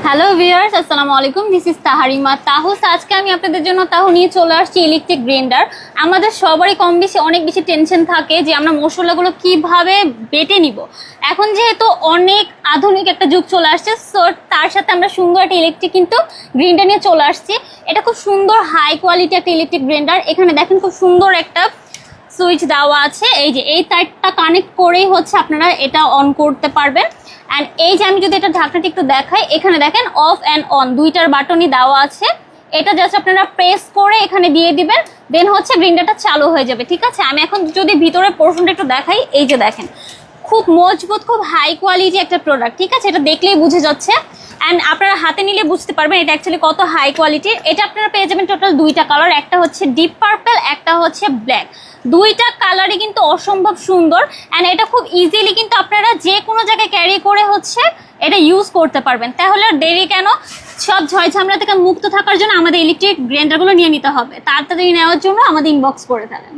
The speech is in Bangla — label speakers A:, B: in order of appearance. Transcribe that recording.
A: হ্যালো ভিউয়ার্স, আসসালামু আলাইকুম। This is Tahrima Tahus. আজকে আমি আপনাদের জন্য নিয়ে চলে আসছি ইলেকট্রিক গ্রাইন্ডার। আমাদের সবারই কম বেশি অনেক বেশি টেনশন থাকে যে আমরা মশলাগুলো কিভাবে বেটে নিব। এখন যেহেতু অনেক আধুনিক একটা যুগ চলে আসছে, সো তার সাথে আমরা সুন্দর একটা ইলেকট্রিক গ্রাইন্ডার নিয়ে চলে আসছি। এটা খুব সুন্দর হাই কোয়ালিটি একটা ইলেকট্রিক গ্রাইন্ডার। এখানে দেখেন খুব সুন্দর একটা সুইচ দেওয়া আছে। এই যে এই তারটা কানেক্ট করেই আপনারা এটা অন করতে পারবেন। অ্যান্ড এই যে আমি যদি এটা ঢাকনাটি একটু দেখাই, এখানে দেখেন অফ অ্যান্ড অন দুইটার বাটনই দেওয়া আছে। এটা জাস্ট আপনারা প্রেস করে এখানে দিয়ে দিবেন, দেন গ্রাইন্ডারটা চালু হয়ে যাবে। ঠিক আছে, আমি এখন যদি ভিতরের পোর্শনটা একটু দেখাই, এই যে দেখেন খুব মজবুত, খুব হাই কোয়ালিটি একটা প্রোডাক্ট। ঠিক আছে, এটা দেখলেই বুঝে যাচ্ছে। অ্যান্ড আপনারা হাতে নিলে বুঝতে পারবেন এটা অ্যাকচুয়ালি কত হাই কোয়ালিটির। এটা আপনারা পেয়ে যাবেন টোটাল দুইটা কালার, একটা হচ্ছে ডিপ পার্পল, একটা হচ্ছে ব্ল্যাক। দুইটা কালারই কিন্তু অসম্ভব সুন্দর। অ্যান্ড এটা খুব ইজিলি আপনারা যে কোনো জায়গায় ক্যারি করে এটা ইউজ করতে পারবেন। তাহলে দেরি কেন, সব ঝয় ঝামেলা থেকে মুক্ত থাকার জন্য আমাদের ইলেকট্রিক গ্রাইন্ডারগুলো নিয়ে নিতে হবে। তাড়াতাড়ি নেওয়ার জন্য আমাদের ইনবক্স করে ফেলেন।